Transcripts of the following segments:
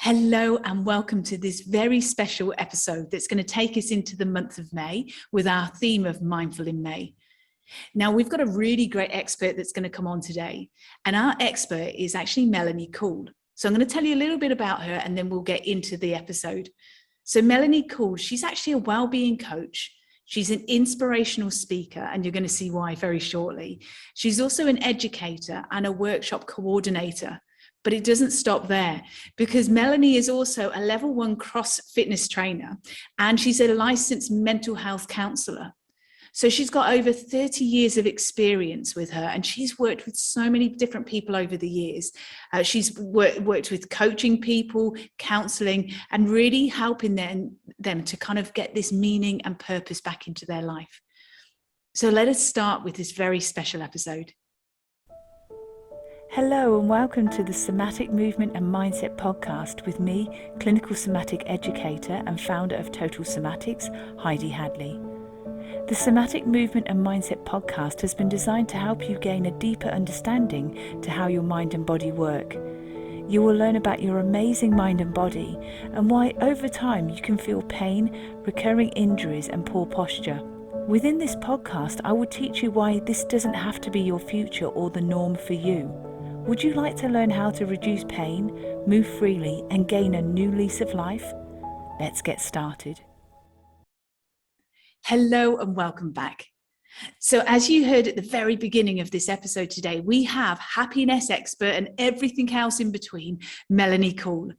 Hello and welcome to this very special episode that's going to take us into the month of May with our theme of Mindful in May. Now, we've got a really great expert that's going to come on today, and our expert is actually Melanie Cool. So I'm going to tell you a little bit about her and then we'll get into the episode. So Melanie Cool, she's actually a wellbeing coach. She's an inspirational speaker, and you're going to see why very shortly. She's also an educator and a workshop coordinator. But it doesn't stop there, because Melanie is also a level 1 cross fitness trainer, and she's a licensed mental health counselor. So she's got over 30 years of experience with her, and she's worked with so many different people over the years. She's worked with coaching people, counseling, and really helping them to kind of get this meaning and purpose back into their life. So let us start with this very special episode. Hello and welcome to the Somatic Movement and Mindset podcast with me, clinical somatic educator and founder of Total Somatics, Heidi Hadley. The Somatic Movement and Mindset podcast has been designed to help you gain a deeper understanding to how your mind and body work. You will learn about your amazing mind and body and why over time you can feel pain, recurring injuries and poor posture. Within this podcast, I will teach you why this doesn't have to be your future or the norm for you. Would you like to learn how to reduce pain, move freely, and gain a new lease of life? Let's get started. Hello and welcome back. So as you heard at the very beginning of this episode today, we have happiness expert and everything else in between, Melanie Cool.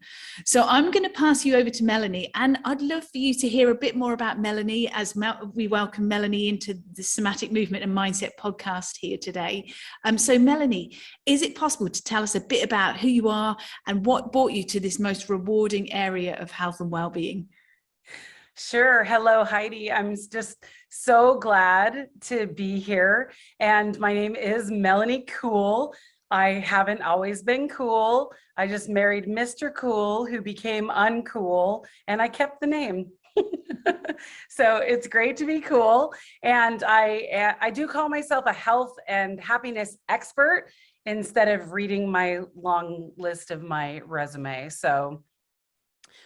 So I'm going to pass you over to Melanie, and I'd love for you to hear a bit more about Melanie as we welcome Melanie into the Somatic Movement and Mindset podcast here today. So Melanie, is it possible to tell us a bit about who you are and what brought you to this most rewarding area of health and well-being? Sure. Hello, Heidi. I'm just so glad to be here. And my name is Melanie Cool. I haven't always been cool. I just married Mr. Cool, who became uncool, and I kept the name. So it's great to be cool. And I do call myself a health and happiness expert instead of reading my long list of my resume. So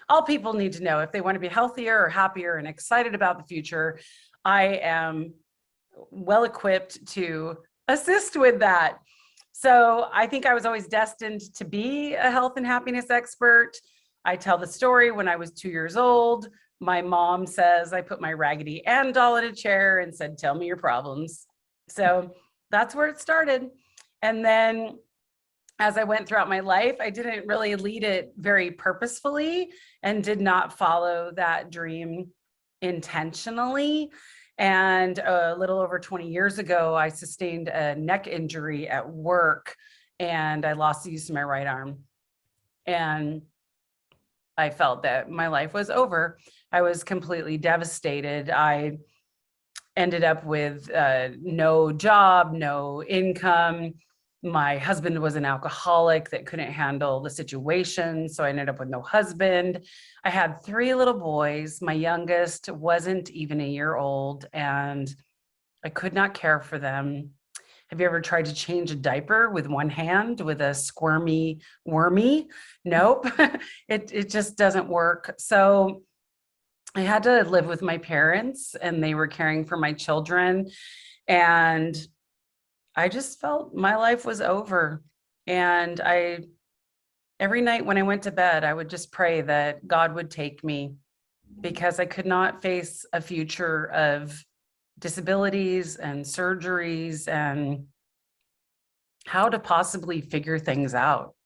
all people need to know, if they want to be healthier or happier and excited about the future, I am well equipped to assist with that. So I think I was always destined to be a health and happiness expert. I tell the story when I was 2 years old. My mom says I put my Raggedy Ann doll in a chair and said, "Tell me your problems." So that's where it started. And then as I went throughout my life, I didn't really lead it very purposefully and did not follow that dream intentionally. And a little over 20 years ago, I sustained a neck injury at work and I lost the use of my right arm. And I felt that my life was over. I was completely devastated. I ended up with no job, no income. My husband was an alcoholic that couldn't handle the situation, so I ended up with no husband. I had 3 little boys. My youngest wasn't even a year old, and I could not care for them. Have you ever tried to change a diaper with one hand with a squirmy wormy? Nope, it just doesn't work. So I had to live with my parents, and they were caring for my children, and I just felt my life was over. And every night when I went to bed, I would just pray that God would take me, because I could not face a future of disabilities and surgeries and how to possibly figure things out.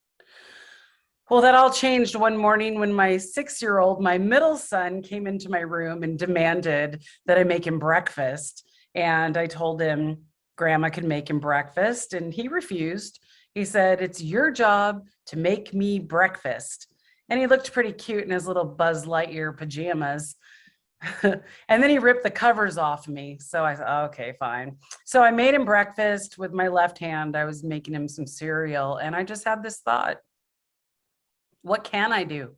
Well, that all changed one morning when my 6-year-old, my middle son, came into my room and demanded that I make him breakfast. And I told him Grandma could make him breakfast, and he refused. He said, "It's your job to make me breakfast." And he looked pretty cute in his little Buzz Lightyear pajamas. And then he ripped the covers off me. So I said, okay, fine. So I made him breakfast with my left hand. I was making him some cereal, and I just had this thought, what can I do?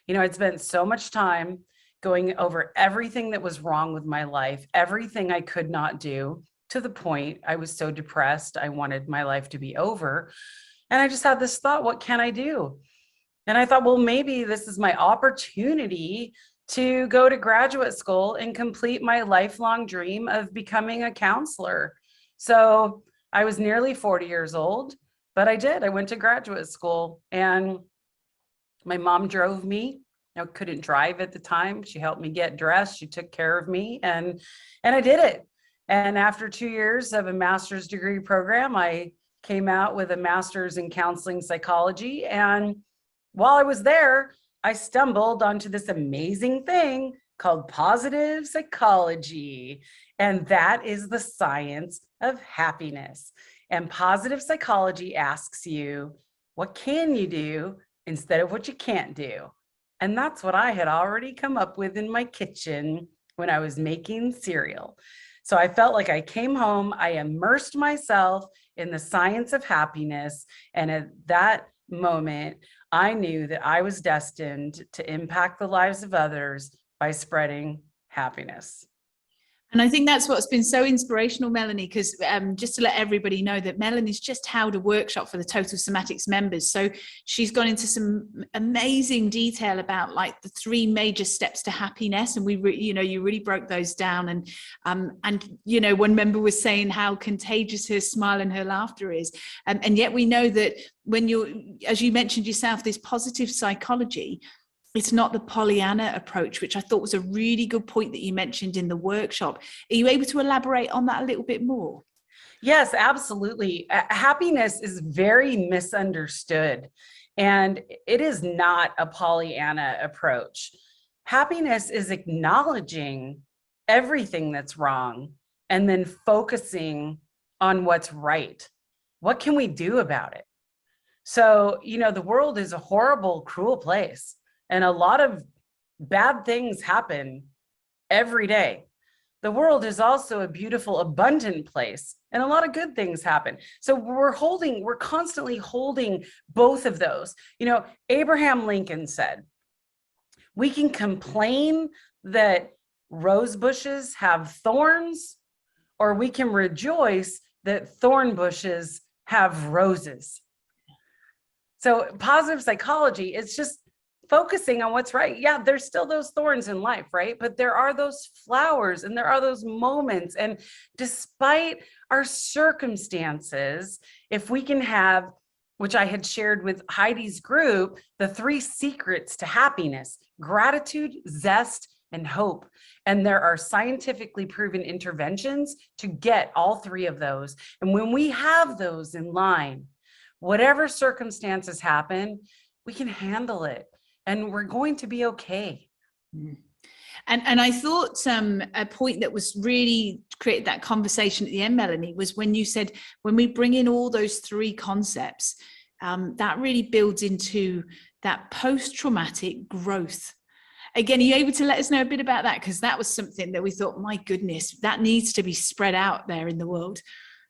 You know, I'd spent so much time going over everything that was wrong with my life, everything I could not do, to the point I was so depressed, I wanted my life to be over. And I just had this thought, what can I do? And I thought, well, maybe this is my opportunity to go to graduate school and complete my lifelong dream of becoming a counselor. So I was nearly 40 years old, but I did. I went to graduate school, and my mom drove me. I couldn't drive at the time. She helped me get dressed. She took care of me, and I did it. And after 2 years of a master's degree program, I came out with a master's in counseling psychology. And while I was there, I stumbled onto this amazing thing called positive psychology. And that is the science of happiness. And positive psychology asks you, what can you do instead of what you can't do? And that's what I had already come up with in my kitchen when I was making cereal. So I felt like I came home, I immersed myself in the science of happiness. And at that moment, I knew that I was destined to impact the lives of others by spreading happiness. And I think that's what's been so inspirational, Melanie, because just to let everybody know that Melanie's just held a workshop for the Total Somatics members. So she's gone into some amazing detail about like the 3 major steps to happiness. And you really broke those down. And one member was saying how contagious her smile and her laughter is. And yet we know that when as you mentioned yourself, this positive psychology, it's not the Pollyanna approach, which I thought was a really good point that you mentioned in the workshop. Are you able to elaborate on that a little bit more? Yes, absolutely. Happiness is very misunderstood, and it is not a Pollyanna approach. Happiness is acknowledging everything that's wrong and then focusing on what's right. What can we do about it? So, the world is a horrible, cruel place. And a lot of bad things happen every day. The world is also a beautiful, abundant place, and a lot of good things happen. So we're constantly holding both of those. Abraham Lincoln said, we can complain that rose bushes have thorns, or we can rejoice that thorn bushes have roses. So positive psychology is just focusing on what's right. Yeah, there's still those thorns in life, right? But there are those flowers and there are those moments. And despite our circumstances, if we can have, which I had shared with Heidi's group, the 3 secrets to happiness: gratitude, zest, and hope. And there are scientifically proven interventions to get all 3 of those. And when we have those in line, whatever circumstances happen, we can handle it. And we're going to be okay. And I thought a point that was really created that conversation at the end, Melanie, was when you said, when we bring in all those 3 concepts, that really builds into that post-traumatic growth. Again, are you able to let us know a bit about that? Because that was something that we thought, my goodness, that needs to be spread out there in the world.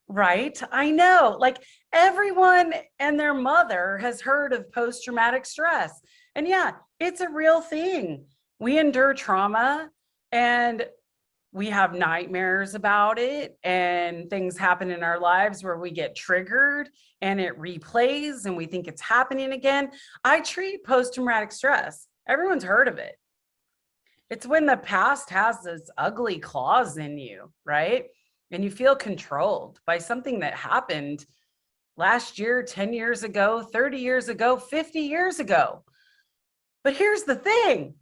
Right. I know, like everyone and their mother has heard of post-traumatic stress. And yeah, it's a real thing. We endure trauma and we have nightmares about it, and things happen in our lives where we get triggered and it replays and we think it's happening again. I treat post-traumatic stress. Everyone's heard of it. It's when the past has those ugly claws in you, right? And you feel controlled by something that happened last year, 10 years ago, 30 years ago, 50 years ago. But here's the thing.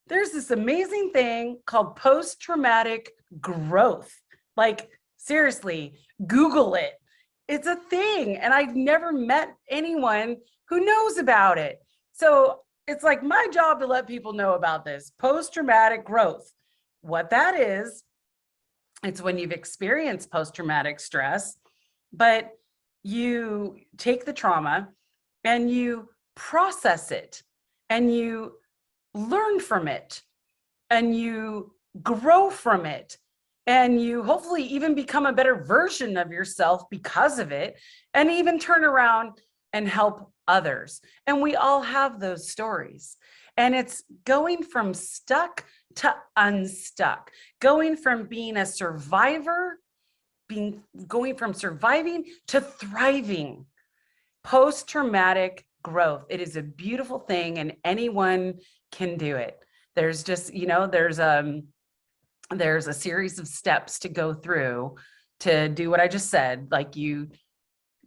There's this amazing thing called post-traumatic growth. Like, seriously, Google it. It's a thing. And I've never met anyone who knows about it. So it's like my job to let people know about this post-traumatic growth. What that is, it's when you've experienced post-traumatic stress, but you take the trauma and you process it and you learn from it and you grow from it and you hopefully even become a better version of yourself because of it, and even turn around and help others. And we all have those stories. And it's going from stuck to unstuck, going from being a survivor, going from surviving to thriving. Post-traumatic growth. It is a beautiful thing, and anyone can do it. There's just, there's a series of steps to go through to do what I just said. Like, you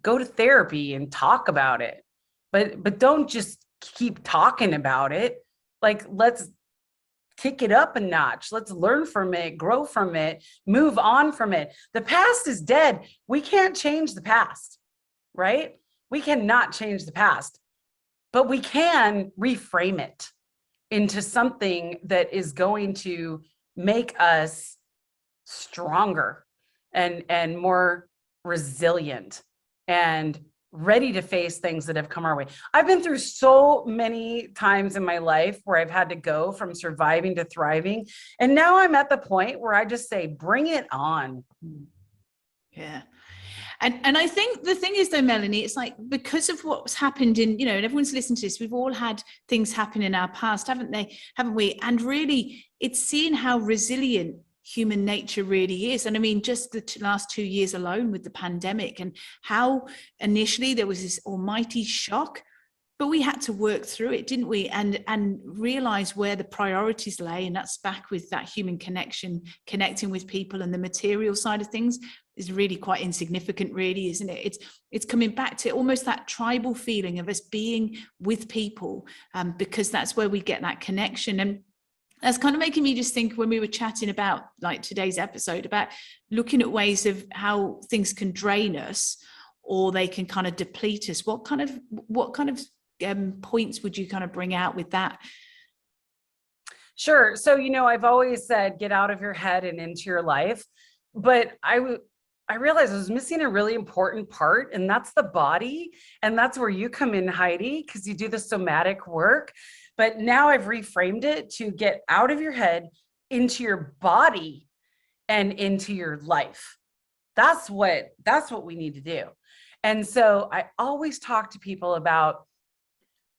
go to therapy and talk about it, but don't just keep talking about it. Like, let's kick it up a notch. Let's learn from it, grow from it, move on from it. The past is dead. We can't change the past, right? We cannot change the past, but we can reframe it into something that is going to make us stronger and more resilient and ready to face things that have come our way. I've been through so many times in my life where I've had to go from surviving to thriving. And now I'm at the point where I just say, bring it on. Yeah. And I think the thing is though, Melanie, it's like, because of what's happened in, and everyone's listened to this, we've all had things happen in our past, haven't we? And really, it's seeing how resilient human nature really is. And I mean, just the last 2 years alone with the pandemic, and how initially there was this almighty shock, but we had to work through it, didn't we? And realize where the priorities lay. And that's back with that human connection, connecting with people, and the material side of things is really quite insignificant, really, isn't it? It's coming back to almost that tribal feeling of us being with people, because that's where we get that connection. And that's kind of making me just think, when we were chatting about like today's episode, about looking at ways of how things can drain us or they can kind of deplete us. What kind of points would you kind of bring out with that? Sure. So, I've always said, get out of your head and into your life, but I realized I was missing a really important part, and that's the body. And that's where you come in, Heidi, because you do the somatic work. But now I've reframed it to get out of your head, into your body, and into your life. That's what we need to do. And so I always talk to people about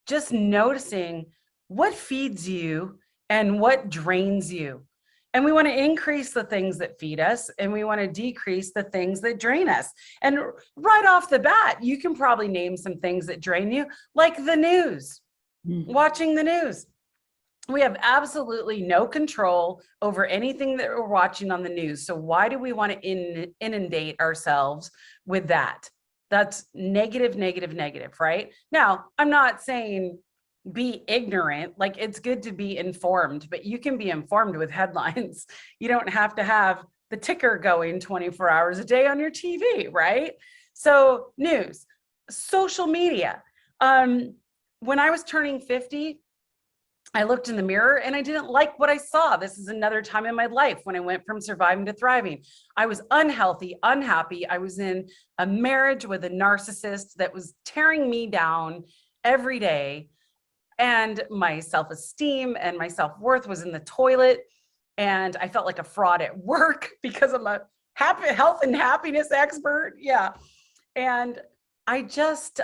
just noticing what feeds you and what drains you. And we want to increase the things that feed us, and we want to decrease the things that drain us. And right off the bat, you can probably name some things that drain you, like the news. Watching the news. We have absolutely no control over anything that we're watching on the news. So why do we want to inundate ourselves with that? That's negative, negative, negative, right? Now, I'm not saying be ignorant. Like, it's good to be informed, but you can be informed with headlines. You don't have to have the ticker going 24 hours a day on your TV, right? So news, social media. When I was turning 50, I looked in the mirror and I didn't like what I saw. This is another time in my life when I went from surviving to thriving. I was unhealthy, unhappy. I was in a marriage with a narcissist that was tearing me down every day. And my self-esteem and my self-worth was in the toilet. And I felt like a fraud at work because I'm a health and happiness expert. Yeah. And I just,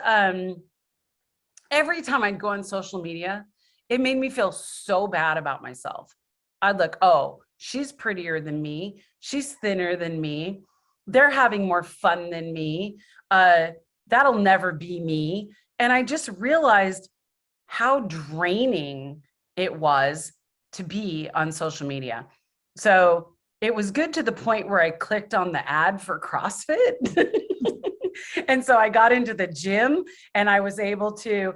every time I'd go on social media, it made me feel so bad about myself. I'd look, oh, she's prettier than me. She's thinner than me. They're having more fun than me. That'll never be me. And I just realized how draining it was to be on social media. So it was good to the point where I clicked on the ad for CrossFit. And so I got into the gym, and I was able to,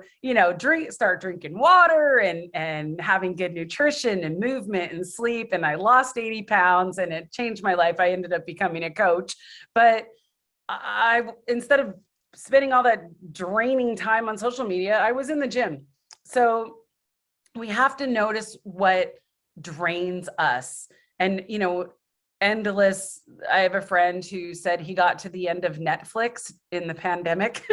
start drinking water and having good nutrition and movement and sleep. And I lost 80 pounds, and it changed my life. I ended up becoming a coach, but instead of spending all that draining time on social media, I was in the gym. So we have to notice what drains us. And, endless. I have a friend who said he got to the end of Netflix in the pandemic,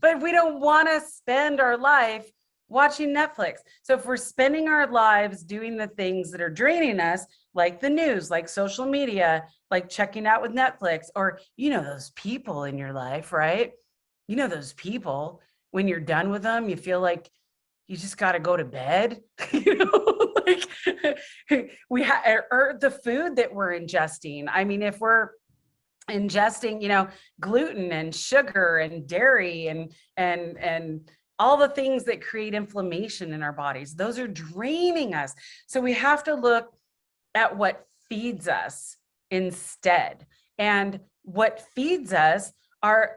but we don't want to spend our life watching Netflix. So if we're spending our lives doing the things that are draining us, like the news, like social media, like checking out with Netflix, or, those people in your life, right? Those people, when you're done with them, you feel like you just got to go to bed, like or the food that we're ingesting. I mean, if we're ingesting, gluten and sugar and dairy and all the things that create inflammation in our bodies. Those are draining us. So we have to look at what feeds us instead. And what feeds us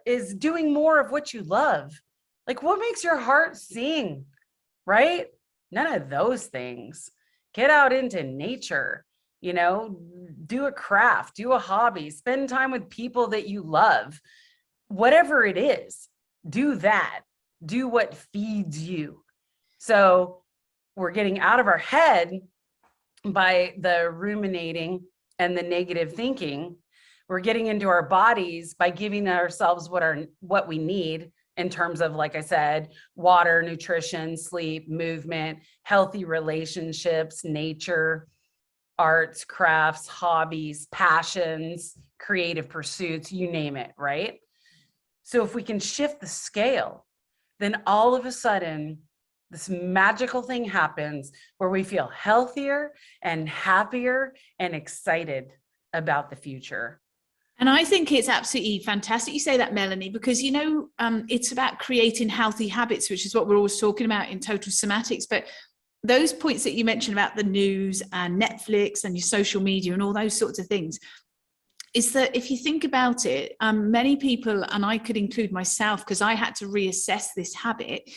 is doing more of what you love. Like, what makes your heart sing, right? None of those things. Get out into nature, do a craft, do a hobby, spend time with people that you love. Whatever it is, do that. Do what feeds you. So we're getting out of our head by the ruminating and the negative thinking. We're getting into our bodies by giving ourselves what we need in terms of, like I said, water, nutrition, sleep, movement, healthy relationships, nature, arts, crafts, hobbies, passions, creative pursuits, you name it, right? So if we can shift the scale, then all of a sudden, this magical thing happens where we feel healthier and happier and excited about the future. And I think it's absolutely fantastic you say that, Melanie, because, it's about creating healthy habits, which is what we're always talking about in Total Somatics. But those points that you mentioned about the news and Netflix and your social media and all those sorts of things, is that if you think about it, many people, and I could include myself because I had to reassess this habit,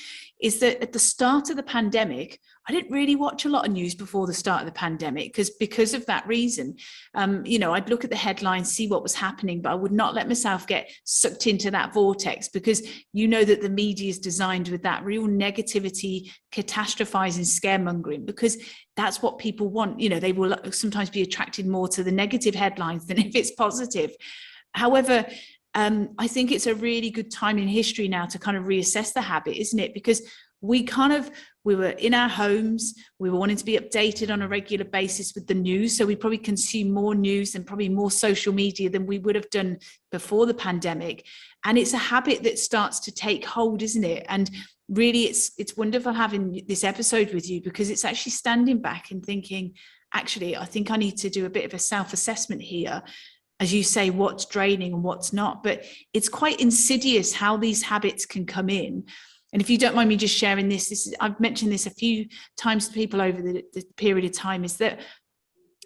is that at the start of the pandemic, I didn't really watch a lot of news before the start of the pandemic because of that reason. I'd look at the headlines, see what was happening, but I would not let myself get sucked into that vortex because that the media is designed with that real negativity, catastrophizing, scaremongering, because that's what people want. They will sometimes be attracted more to the negative headlines than if it's positive. However, I think it's a really good time in history now to kind of reassess the habit, isn't it? Because we were in our homes, we were wanting to be updated on a regular basis with the news. So we probably consume more news and probably more social media than we would have done before the pandemic. And it's a habit that starts to take hold, isn't it? And really, it's wonderful having this episode with you because it's actually standing back and thinking, actually, I think I need to do a bit of a self-assessment here. As you say, what's draining and what's not. But it's quite insidious how these habits can come in. And if you don't mind me just sharing this I've mentioned this a few times to people over the period of time, is that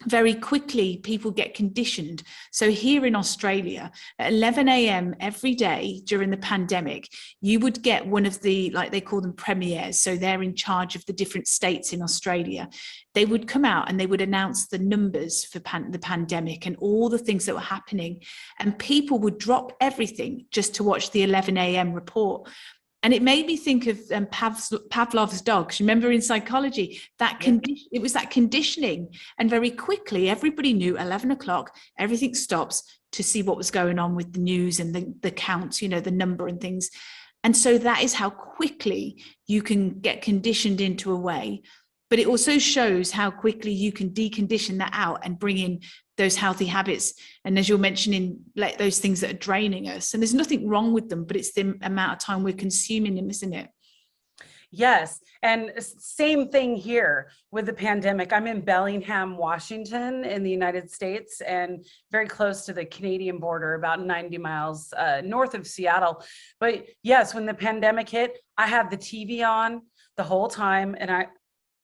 very quickly people get conditioned. So here in Australia at 11 a.m. every day during the pandemic, you would get one of the, like they call them premiers. So they're in charge of the different states in Australia. They would come out and they would announce the numbers for the pandemic and all the things that were happening. And people would drop everything just to watch the 11 a.m. report. And it made me think of Pavlov's dogs. Remember in psychology, it was that conditioning. And very quickly, everybody knew 11 o'clock, everything stops to see what was going on with the news and the counts, the number and things. And so that is how quickly you can get conditioned into a way. But it also shows how quickly you can decondition that out and bring in those healthy habits. And as you're mentioning, like those things that are draining us, and there's nothing wrong with them, but it's the amount of time we're consuming them, isn't it? Yes. And same thing here with the pandemic. I'm in Bellingham, Washington in the United States, and very close to the Canadian border, about 90 miles north of Seattle. But yes, when the pandemic hit, I had the TV on the whole time, and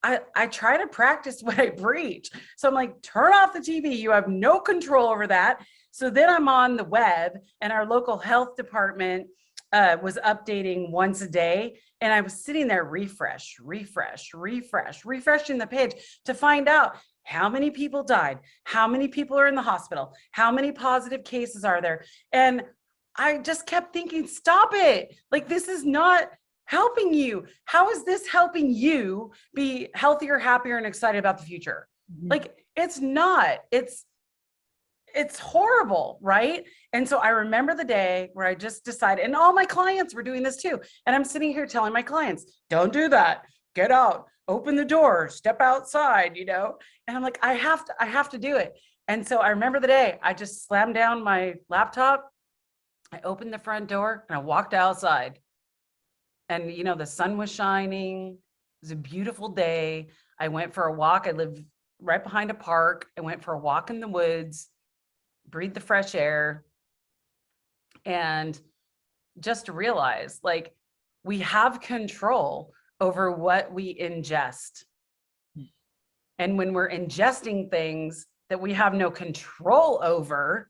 I try to practice what I preach. So I'm like, turn off the TV. You have no control over that. So then I'm on the web, and our local health department was updating once a day. And I was sitting there, refreshing the page to find out how many people died, how many people are in the hospital, how many positive cases are there. And I just kept thinking, stop it. Like, this is not helping you. How is this helping you be healthier, happier, and excited about the future? Mm-hmm. Like, it's not. It's horrible, right? And so I remember the day where I just decided, and all my clients were doing this too. And I'm sitting here telling my clients, don't do that. Get out, open the door, step outside, And I'm like, I have to do it. And so I remember the day I just slammed down my laptop. I opened the front door and I walked outside. And, the sun was shining. It was a beautiful day. I went for a walk. I live right behind a park. I went for a walk in the woods, breathed the fresh air, And just to realize, like, we have control over what we ingest. And when we're ingesting things that we have no control over,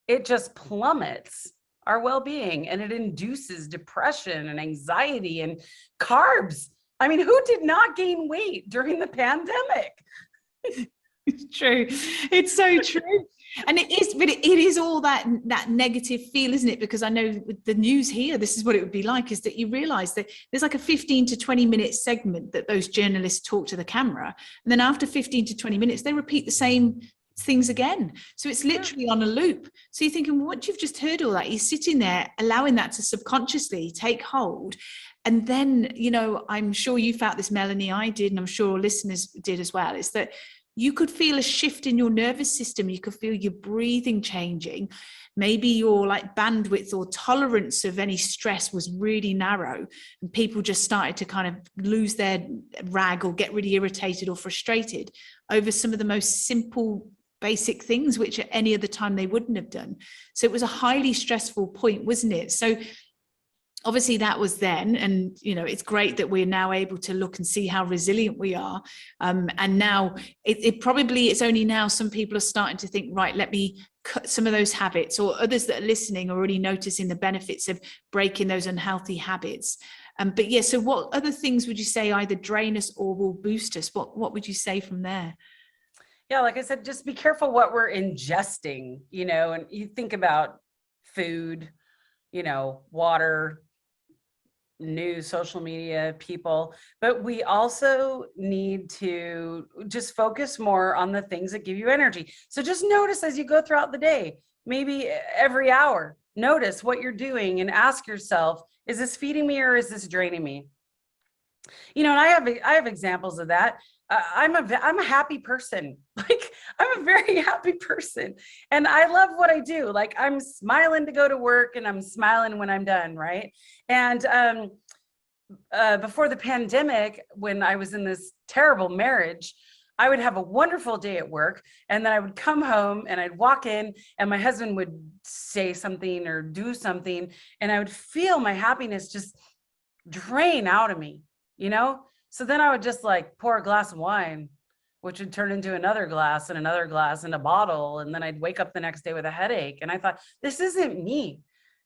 it just plummets our well-being, and it induces depression and anxiety and carbs. I mean, who did not gain weight during the pandemic? It's true. It's so true. And it is, but it is all that negative feel, isn't it? Because I know with the news here, this is what it would be like, is that you realize that there's like a 15 to 20 minute segment that those journalists talk to the camera. And then after 15 to 20 minutes, they repeat the same things again. So it's literally on a loop. So you're thinking, well, once you've just heard all that, you're sitting there allowing that to subconsciously take hold. And then, you know, I'm sure you felt this, Melanie, I did, and I'm sure listeners did as well, is that you could feel a shift in your nervous system. You could feel your breathing changing. Maybe your like bandwidth or tolerance of any stress was really narrow, and people just started to kind of lose their rag or get really irritated or frustrated over some of the most simple, basic things, which at any other time they wouldn't have done. So it was a highly stressful point, wasn't it? So obviously that was then, and you know, it's great that we're now able to look and see how resilient we are. And now it's only now some people are starting to think, right, let me cut some of those habits, or others that are listening are already noticing the benefits of breaking those unhealthy habits. But yeah, so what other things would you say either drain us or will boost us? What would you say from there? Yeah, like I said, just be careful what we're ingesting, you know, and you think about food, you know, water, news, social media, people, but we also need to just focus more on the things that give you energy. So just notice as you go throughout the day, maybe every hour, notice what you're doing and ask yourself, is this feeding me or is this draining me? You know, and I have examples of that. I'm a happy person. Like, I'm a very happy person, and I love what I do. Like, I'm smiling to go to work, and I'm smiling when I'm done, right? And before the pandemic, when I was in this terrible marriage, I would have a wonderful day at work, and then I would come home and I'd walk in, and my husband would say something or do something, and I would feel my happiness just drain out of me, you know? So then I would just like pour a glass of wine, which would turn into another glass and another glass and a bottle. And then I'd wake up the next day with a headache. And I thought, this isn't me.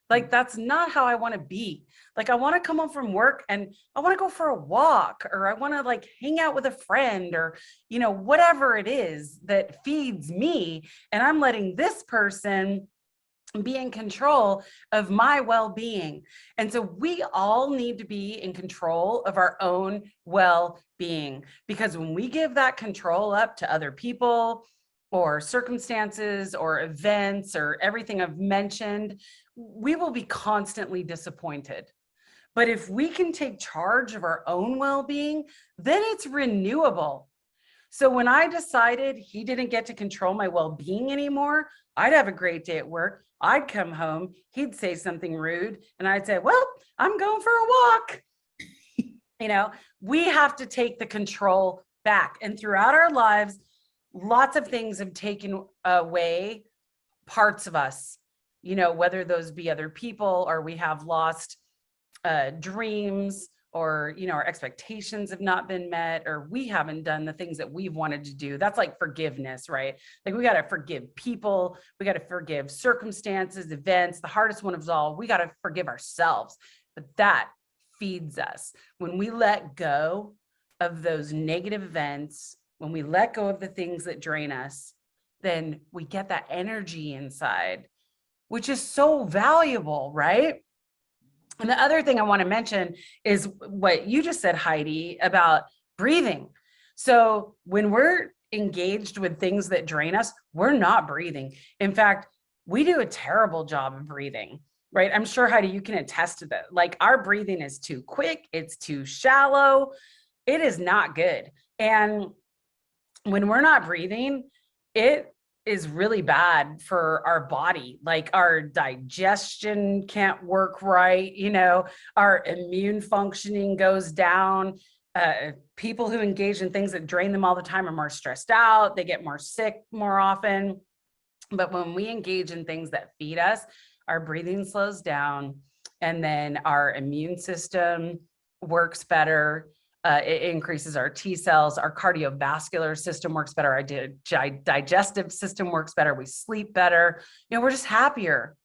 Like, that's not how I want to be. Like, I want to come home from work and I want to go for a walk, or I want to like hang out with a friend, or, you know, whatever it is that feeds me. And I'm letting this person be in control of my well-being. And so we all need to be in control of our own well-being, because when we give that control up to other people or circumstances or events or everything I've mentioned, we will be constantly disappointed. But if we can take charge of our own well-being, then it's renewable. So when I decided he didn't get to control my well-being anymore, I'd have a great day at work. I'd come home, he'd say something rude, and I'd say, well, I'm going for a walk. You know, we have to take the control back. And throughout our lives, lots of things have taken away parts of us, you know, whether those be other people, or we have lost dreams, or, you know, our expectations have not been met, or we haven't done the things that we've wanted to do. That's like forgiveness, right? Like, we got to forgive people. We got to forgive circumstances, events. The hardest one of all, we got to forgive ourselves. But that feeds us. When we let go of those negative events, when we let go of the things that drain us, then we get that energy inside, which is so valuable, right? And the other thing I want to mention is what you just said, Heidi, about breathing. So when we're engaged with things that drain us, we're not breathing. In fact, we do a terrible job of breathing, right? I'm sure, Heidi, you can attest to that. Like, our breathing is too quick. It's too shallow. It is not good. And when we're not breathing, it is really bad for our body. Like, our digestion can't work right, you know, our immune functioning goes down. People who engage in things that drain them all the time are more stressed out. They get more sick more often. But when we engage in things that feed us, our breathing slows down, and then our immune system works better. It increases our T cells, our cardiovascular system works better, our digestive system works better, we sleep better, we're just happier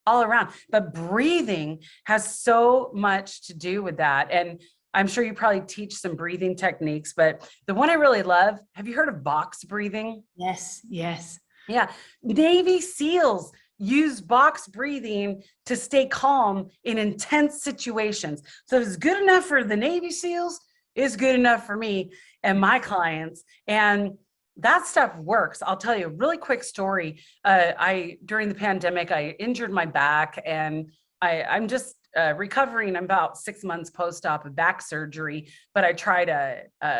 all around. But breathing has so much to do with that. And I'm sure you probably teach some breathing techniques, but the one I really love, have you heard of box breathing? Yes, yes. Yeah. Navy SEALs use box breathing to stay calm in intense situations. So if it's good enough for the Navy SEALs, it's good enough for me and my clients. And that stuff works. I'll tell you a really quick story. During the pandemic, I injured my back, and I'm just recovering. I'm about 6 months post-op of back surgery, but I tried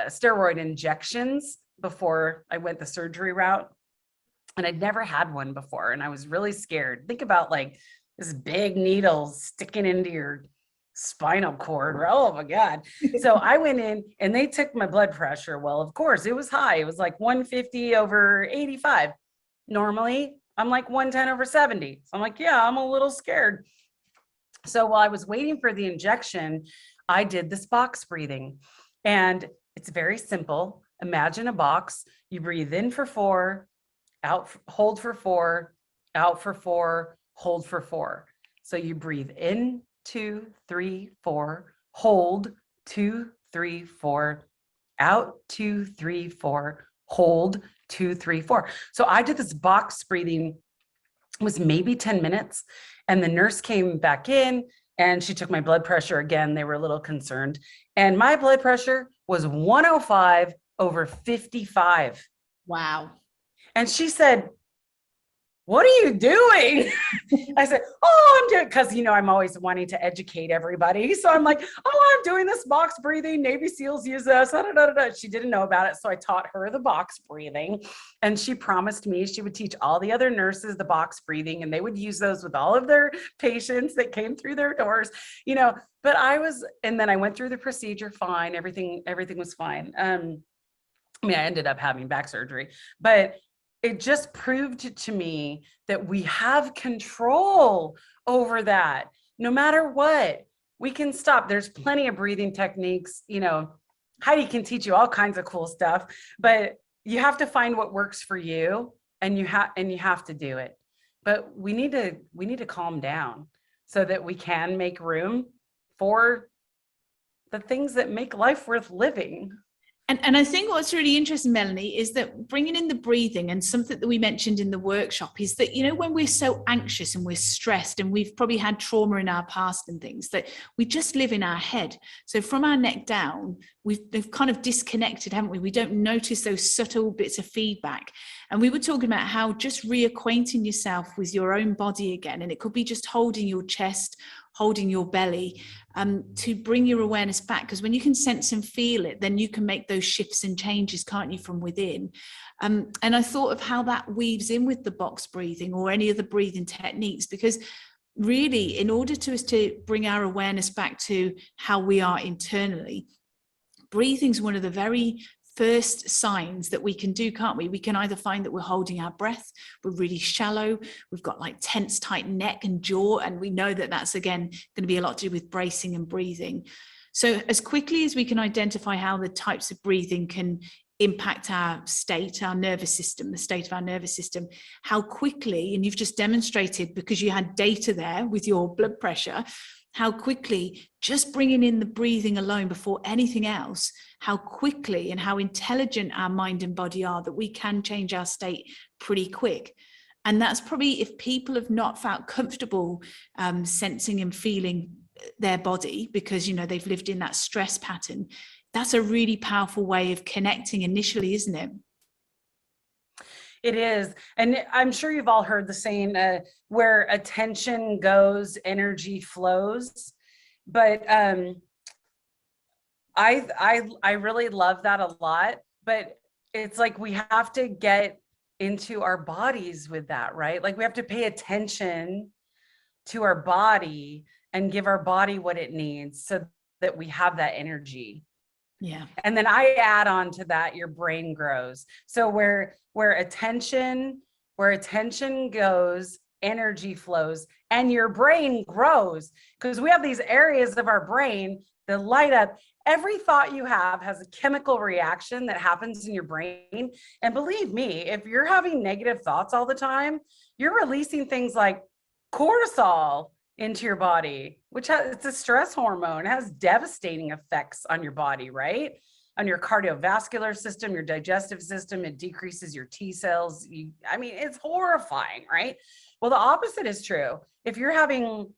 steroid injections before I went the surgery route. And I'd never had one before. And I was really scared. Think about like this big needle sticking into your spinal cord. Oh my God. So I went in and they took my blood pressure. Well, of course it was high. It was like 150/85. Normally I'm like 110/70. So I'm like, yeah, I'm a little scared. So while I was waiting for the injection, I did this box breathing, and it's very simple. Imagine a box. You breathe in for 4, out, hold for 4, out for 4, hold for 4. So you breathe in 2, 3, 4, hold 2, 3, 4, out 2, 3, 4, hold 2, 3, 4. So I did this box breathing. It was maybe 10 minutes, and the nurse came back in and she took my blood pressure again. They were a little concerned, and my blood pressure was 105/55. Wow. And she said, "What are you doing?" I said, "Oh, I'm doing," because, I'm always wanting to educate everybody. So I'm like, "Oh, I'm doing this box breathing. Navy SEALs use this." Da, da, da, da. She didn't know about it. So I taught her the box breathing, and she promised me she would teach all the other nurses the box breathing, and they would use those with all of their patients that came through their doors, but and then I went through the procedure fine. Everything was fine. I ended up having back surgery, but it just proved to me that we have control over that. No matter what, we can stop. There's plenty of breathing techniques. Heidi can teach you all kinds of cool stuff, but you have to find what works for you, and you have to do it. But we need to calm down so that we can make room for the things that make life worth living. And I think what's really interesting, Melanie, is that bringing in the breathing, and something that we mentioned in the workshop is that, when we're so anxious and we're stressed and we've probably had trauma in our past and things, that we just live in our head. So from our neck down, we've kind of disconnected, haven't we? We don't notice those subtle bits of feedback. And we were talking about how just reacquainting yourself with your own body again, and it could be just holding your chest, holding your belly, to bring your awareness back. Because when you can sense and feel it, then you can make those shifts and changes, can't you, from within? And I thought of how that weaves in with the box breathing or any of the breathing techniques, because really, in order to bring our awareness back to how we are internally, breathing is one of the very first signs that we can do, can't we? We can either find that we're holding our breath, we're really shallow, we've got like tense, tight neck and jaw, and we know that that's, again, going to be a lot to do with bracing and breathing. So as quickly as we can identify how the types of breathing can impact our state, our nervous system, the state of our nervous system, how quickly, and you've just demonstrated, because you had data there with your blood pressure, how quickly just bringing in the breathing alone before anything else, how quickly and how intelligent our mind and body are, that we can change our state pretty quick. And that's probably, if people have not felt comfortable sensing and feeling their body because, they've lived in that stress pattern, that's a really powerful way of connecting initially, isn't it? It is. And I'm sure you've all heard the saying, where attention goes, energy flows. But I really love that a lot. But it's like we have to get into our bodies with that, right? Like we have to pay attention to our body and give our body what it needs so that we have that energy. Yeah. And then I add on to that, your brain grows. So where attention goes, energy flows, and your brain grows, because we have these areas of our brain that light up. Every thought you have has a chemical reaction that happens in your brain. And believe me, if you're having negative thoughts all the time, you're releasing things like cortisol into your body, which it's a stress hormone. It has devastating effects on your body, right? On your cardiovascular system, your digestive system. It decreases your T cells. I mean, it's horrifying, right? Well, the opposite is true. If you're having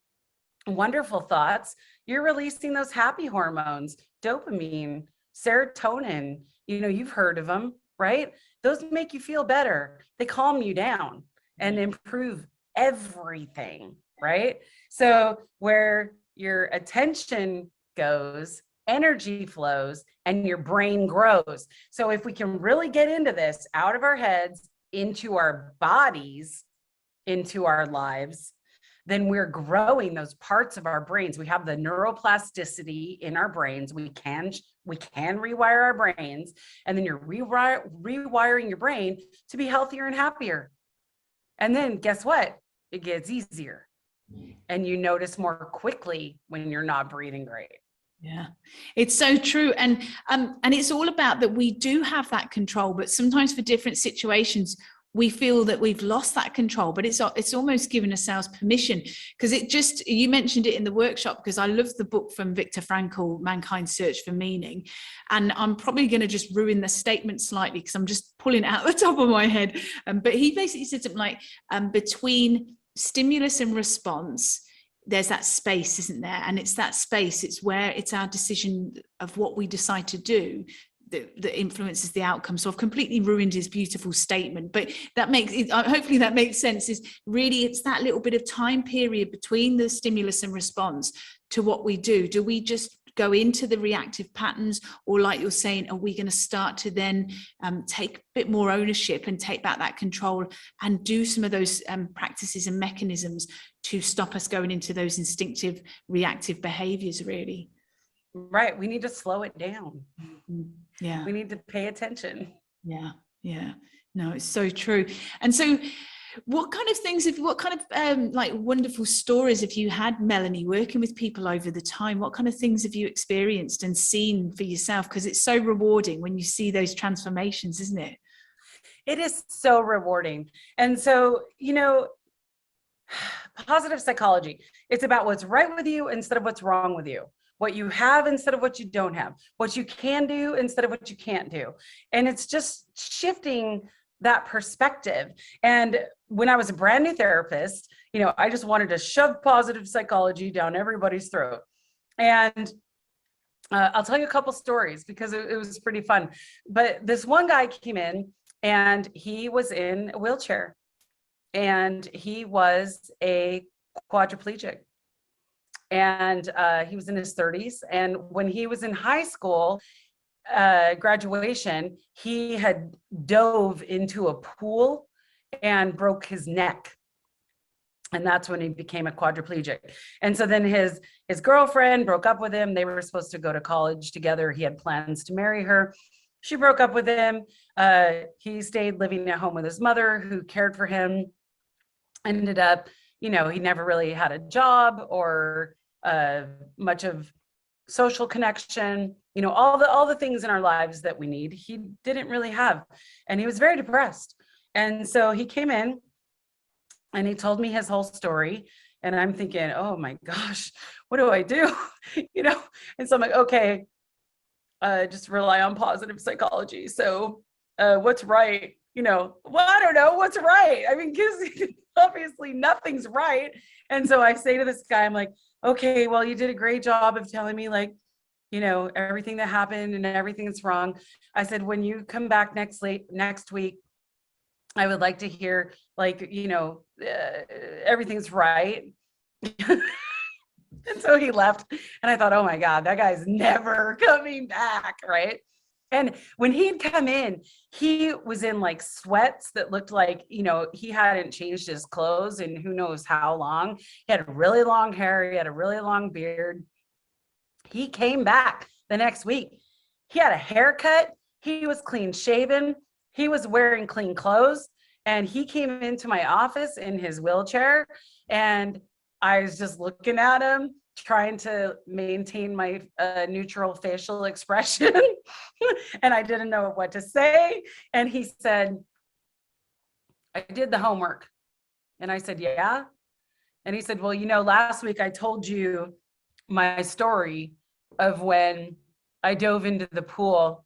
wonderful thoughts, you're releasing those happy hormones, dopamine, serotonin. You've heard of them, right? Those make you feel better. They calm you down and improve everything, right? So where your attention goes, energy flows, and your brain grows. So if we can really get into this, out of our heads, into our bodies, into our lives, then we're growing those parts of our brains. We have the neuroplasticity in our brains. We can rewire our brains, and then you're rewiring your brain to be healthier and happier. And then guess what? It gets easier, and you notice more quickly when you're not breathing great. Yeah, it's so true. And it's all about that we do have that control, but sometimes for different situations, we feel that we've lost that control, but it's almost giving ourselves permission, because you mentioned it in the workshop, because I love the book from Viktor Frankl, Mankind's Search for Meaning. And I'm probably going to just ruin the statement slightly because I'm just pulling it out the top of my head. But he basically said something like, between stimulus and response, there's that space, isn't there? And it's that space, it's where it's our decision of what we decide to do that influences the outcome. So I've completely ruined his beautiful statement, but that makes it, hopefully that makes sense. Is really, it's that little bit of time period between the stimulus and response to what we do. Do we just go into the reactive patterns, or like you're saying, are we going to start to then take a bit more ownership and take back that control and do some of those practices and mechanisms to stop us going into those instinctive reactive behaviors, really? Right. We need to slow it down. Yeah. We need to pay attention. Yeah. Yeah. No, it's so true. And so what kind of like wonderful stories have you had, Melanie, working with people over the time? What kind of things have you experienced and seen for yourself? Because it's so rewarding when you see those transformations, isn't it? It is so rewarding. And so, positive psychology, it's about what's right with you instead of what's wrong with you. What you have instead of what you don't have, what you can do instead of what you can't do. And it's just shifting that perspective. And when I was a brand new therapist, I just wanted to shove positive psychology down everybody's throat. And I'll tell you a couple stories because it was pretty fun. But this one guy came in and he was in a wheelchair and he was a quadriplegic. And he was in his 30s. And when he was in high school, graduation, he had dove into a pool and broke his neck. And that's when he became a quadriplegic. And so then his girlfriend broke up with him. They were supposed to go to college together. He had plans to marry her. She broke up with him. He stayed living at home with his mother, who cared for him. Ended up, he never really had a job or much of social connection, all the things in our lives that we need, he didn't really have. And he was very depressed. And so he came in and he told me his whole story. And I'm thinking, oh my gosh, what do I do? And so I'm like, okay, just rely on positive psychology. So what's right? Well, I don't know what's right. I mean, because obviously nothing's right. And so I say to this guy, I'm like, okay, well, you did a great job of telling me everything that happened and everything that's wrong. I said, when you come back next week, I would like to hear everything's right. And so he left and I thought, oh my God, that guy's never coming back. Right. And when he'd come in, he was in sweats that looked like, he hadn't changed his clothes in who knows how long. He had really long hair. He had a really long beard. He came back the next week. He had a haircut. He was clean shaven. He was wearing clean clothes. And he came into my office in his wheelchair, and I was just looking at him, trying to maintain my neutral facial expression. And I didn't know what to say. And he said, I did the homework. And I said, yeah. And he said, well, you know, last week I told you my story of when I dove into the pool,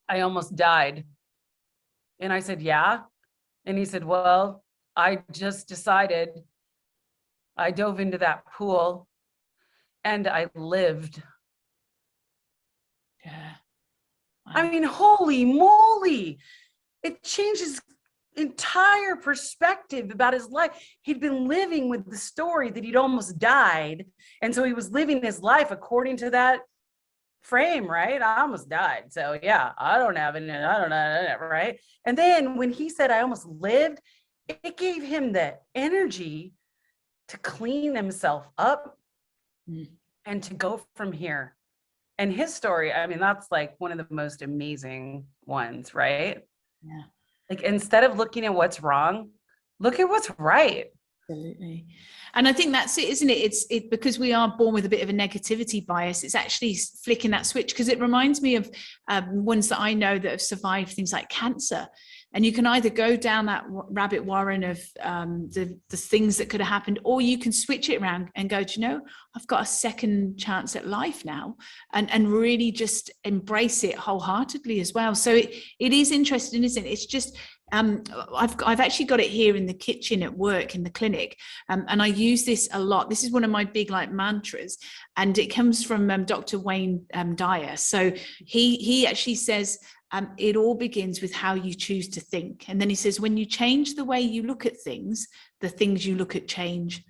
I almost died. And I said, yeah. And he said, well, I just decided I dove into that pool and I lived. Yeah. Wow. I mean, holy moly. It changed his entire perspective about his life. He'd been living with the story that he'd almost died. And so he was living his life according to that frame, right? I almost died. So yeah, I don't know, right? And then when he said I almost lived, it gave him the energy to clean himself up and to go from here. And his story, I mean, that's like one of the most amazing ones, right? Yeah. Like, instead of looking at what's wrong, look at what's right. Absolutely. And I think that's it, isn't it? It's because we are born with a bit of a negativity bias. It's actually flicking that switch, because it reminds me of ones that I know that have survived things like cancer. And you can either go down that rabbit warren of the things that could have happened, or you can switch it around and go, do you know, I've got a second chance at life now, and really just embrace it wholeheartedly as well. So it is interesting, isn't it? It's just, I've actually got it here in the kitchen at work in the clinic, and I use this a lot. This is one of my big like mantras, and it comes from Dr. Wayne Dyer. So he actually says, it all begins with how you choose to think. And then he says, when you change the way you look at things, the things you look at change.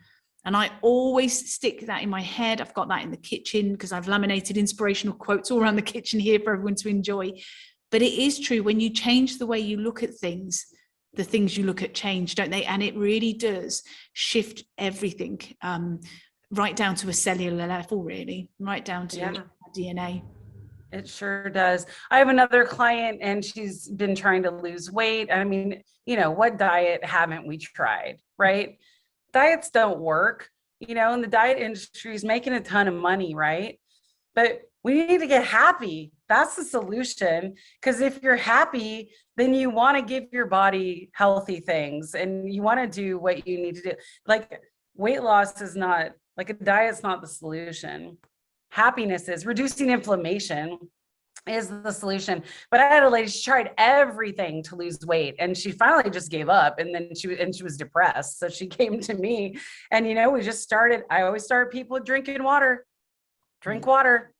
And I always stick that in my head. I've got that in the kitchen because I've laminated inspirational quotes all around the kitchen here for everyone to enjoy. But it is true, when you change the way you look at things, the things you look at change, don't they? And it really does shift everything, right down to a cellular level, really, right down to DNA. It sure does. I have another client, and she's been trying to lose weight. I mean, you know, what diet haven't we tried, right? Diets don't work, you know, and the diet industry is making a ton of money, right? But we need to get happy. That's the solution. Because if you're happy, then you want to give your body healthy things, and you want to do what you need to do. Like, weight loss is not, like, a diet's not the solution. Happiness is. Reducing inflammation is the solution. But I had a lady, she tried everything to lose weight, and she finally just gave up, and then she was depressed. So she came to me, and, you know, we just started. I always start people with drinking water. Drink water.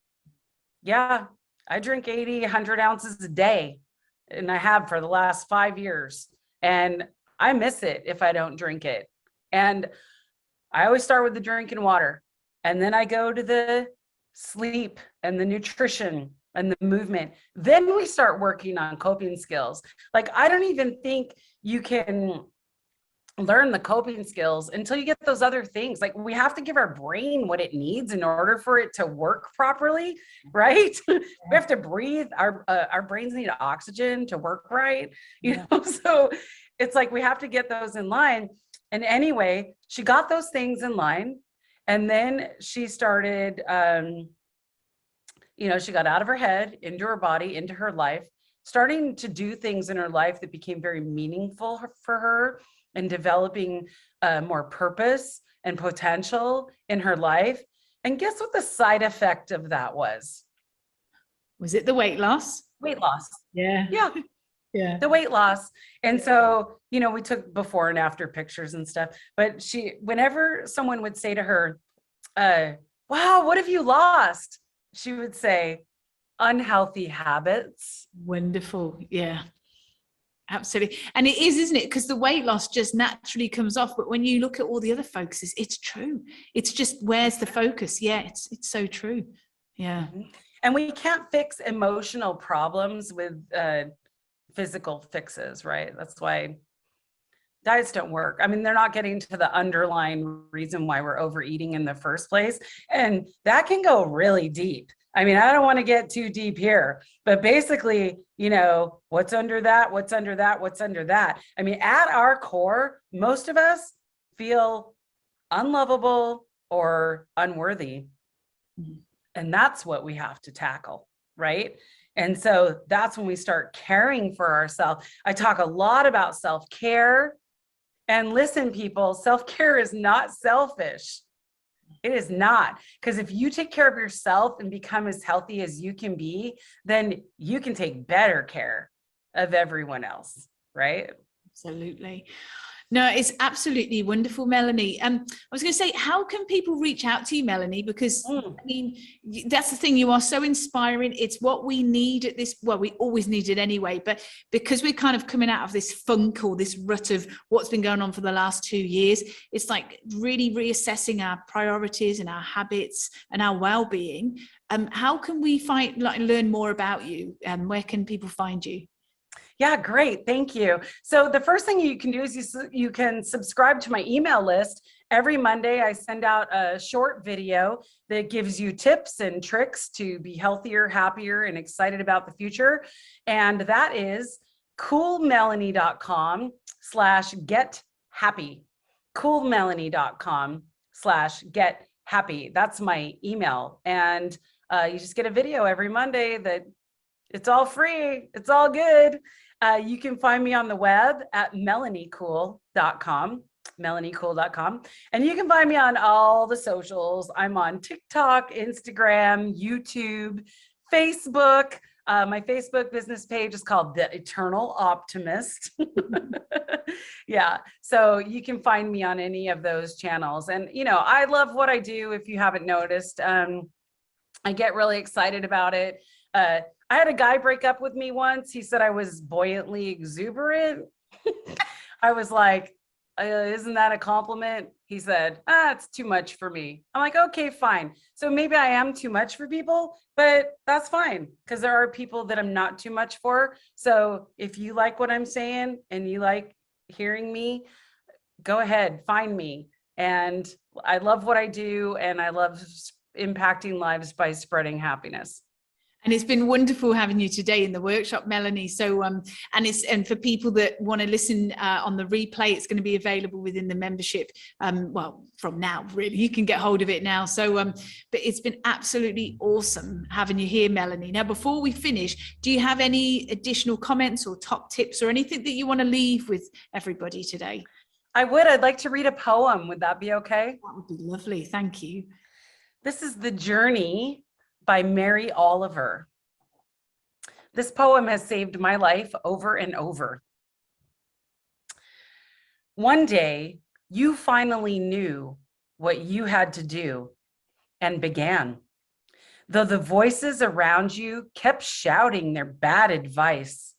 Yeah, I drink 80, 100 ounces a day, and I have for the last 5 years, and I miss it if I don't drink it. And I always start with the drinking water, and then I go to the sleep and the nutrition and the movement. Then we start working on coping skills. Like, I don't even think you can learn the coping skills until you get those other things. Like, we have to give our brain what it needs in order for it to work properly, right? We have to breathe. Our brains need oxygen to work right, you know? So it's like, we have to get those in line. And anyway, she got those things in line, and then she started, you know, she got out of her head, into her body, into her life, starting to do things in her life that became very meaningful for her, and developing more purpose and potential in her life. And guess what the side effect of that was? Was it the weight loss? Weight loss. Yeah. Yeah. Yeah. The weight loss. And so, you know, we took before and after pictures and stuff, but whenever someone would say to her, wow, what have you lost? She would say, unhealthy habits. Wonderful. Yeah. Absolutely. And it is, isn't it? Because the weight loss just naturally comes off. But when you look at all the other focuses, it's true. It's just, where's the focus? Yeah, it's so true. Yeah. And we can't fix emotional problems with physical fixes, right? That's why diets don't work. I mean, they're not getting to the underlying reason why we're overeating in the first place. And that can go really deep. I mean, I don't want to get too deep here, but basically, what's under that, what's under that, what's under that. I mean, at our core, most of us feel unlovable or unworthy. And that's what we have to tackle, right? And so that's when we start caring for ourselves. I talk a lot about self-care. And listen, people, self-care is not selfish. It is not. Because if you take care of yourself and become as healthy as you can be, then you can take better care of everyone else, right? Absolutely. No, it's absolutely wonderful, Melanie. I was going to say, how can people reach out to you, Melanie? Because I mean, that's the thing. You are so inspiring. It's what we need at this. Well, we always need it anyway. But because we're kind of coming out of this funk or this rut of what's been going on for the last 2 years, it's like really reassessing our priorities and our habits and our well-being. How can we learn more about you? Where can people find you? Yeah, great. Thank you. So the first thing you can do is you can subscribe to my email list. Every Monday, I send out a short video that gives you tips and tricks to be healthier, happier, and excited about the future. And that is coolmelanie.com/gethappy. coolmelanie.com/gethappy. That's my email. And you just get a video every Monday that it's all free. It's all good. You can find me on the web at melaniecool.com, melaniecool.com. And you can find me on all the socials. I'm on TikTok, Instagram, YouTube, Facebook. My Facebook business page is called The Eternal Optimist. Yeah. So you can find me on any of those channels. And, I love what I do. If you haven't noticed, I get really excited about it. I had a guy break up with me once. He said I was buoyantly exuberant. I was like, isn't that a compliment? He said, it's too much for me. I'm like, okay, fine. So maybe I am too much for people, but that's fine because there are people that I'm not too much for. So if you like what I'm saying and you like hearing me, go ahead, find me. And I love what I do. And I love impacting lives by spreading happiness. And it's been wonderful having you today in the workshop, Melanie. So, and for people that want to listen on the replay, it's going to be available within the membership. Well, from now, really, you can get hold of it now. So, but it's been absolutely awesome having you here, Melanie. Now, before we finish, do you have any additional comments or top tips or anything that you want to leave with everybody today? I'd like to read a poem. Would that be okay? That would be lovely. Thank you. This is The Journey by Mary Oliver. This poem has saved my life over and over. One day, you finally knew what you had to do and began. Though the voices around you kept shouting their bad advice,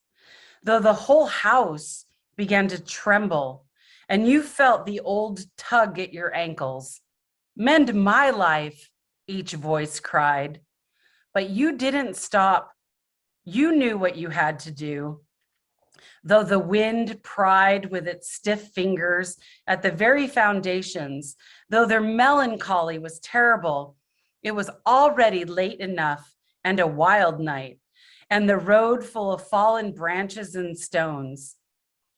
though the whole house began to tremble and you felt the old tug at your ankles. Mend my life, each voice cried. But you didn't stop. You knew what you had to do. Though the wind pried with its stiff fingers at the very foundations, though their melancholy was terrible, it was already late enough and a wild night, and the road full of fallen branches and stones.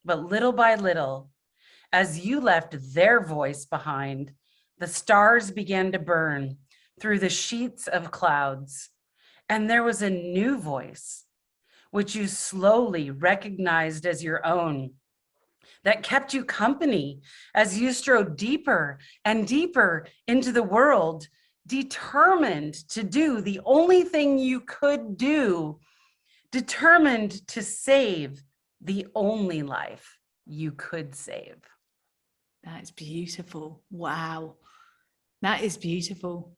But little by little, as you left their voice behind, the stars began to burn through the sheets of clouds. And there was a new voice, which you slowly recognized as your own, that kept you company as you strode deeper and deeper into the world, determined to do the only thing you could do, determined to save the only life you could save. That is beautiful. Wow. That is beautiful.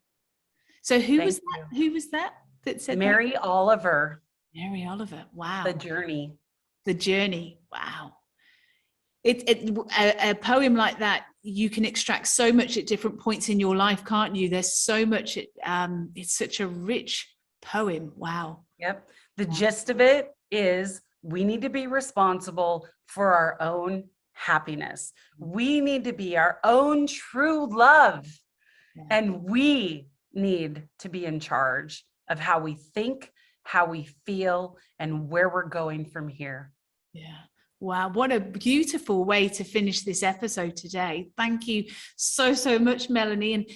So who was that? Who was that said Mary that? Oliver. Mary Oliver. Wow. The Journey. The Journey. Wow. A poem like that, you can extract so much at different points in your life, can't you? There's so much. It's such a rich poem. Wow. Yep. The gist of it is we need to be responsible for our own happiness. We need to be our own true love. Yeah. And we need to be in charge of how we think, how we feel, and where we're going from here. Yeah. Wow, what a beautiful way to finish this episode today. Thank you so, so much, Melanie. And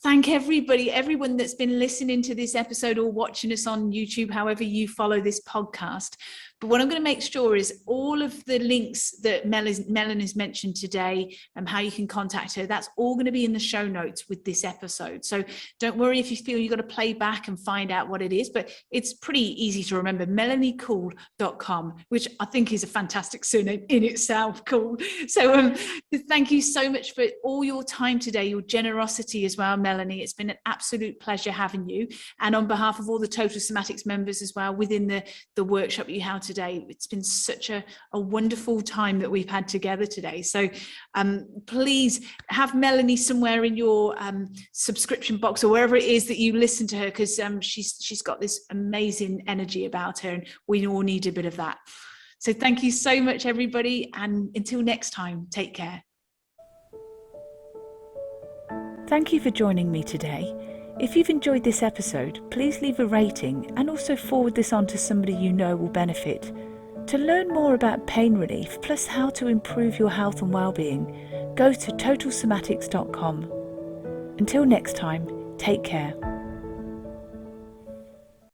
thank everyone that's been listening to this episode or watching us on YouTube, however you follow this podcast. But what I'm going to make sure is all of the links that Melanie's mentioned today and how you can contact her, that's all going to be in the show notes with this episode. So don't worry if you feel you've got to play back and find out what it is, but it's pretty easy to remember, melaniecool.com, which I think is a fantastic surname in itself, cool. So thank you so much for all your time today, your generosity as well, Melanie. It's been an absolute pleasure having you. And on behalf of all the Total Somatics members as well, within the workshop that you held today, it's been such a wonderful time that we've had together today. So please have Melanie somewhere in your subscription box or wherever it is that you listen to her, because she's got this amazing energy about her, and we all need a bit of that. So thank you so much, everybody, and until next time, take care. Thank you for joining me today. If you've enjoyed this episode, please leave a rating and also forward this on to somebody you know will benefit. To learn more about pain relief, plus how to improve your health and well-being, go to totalsomatics.com. Until next time, take care.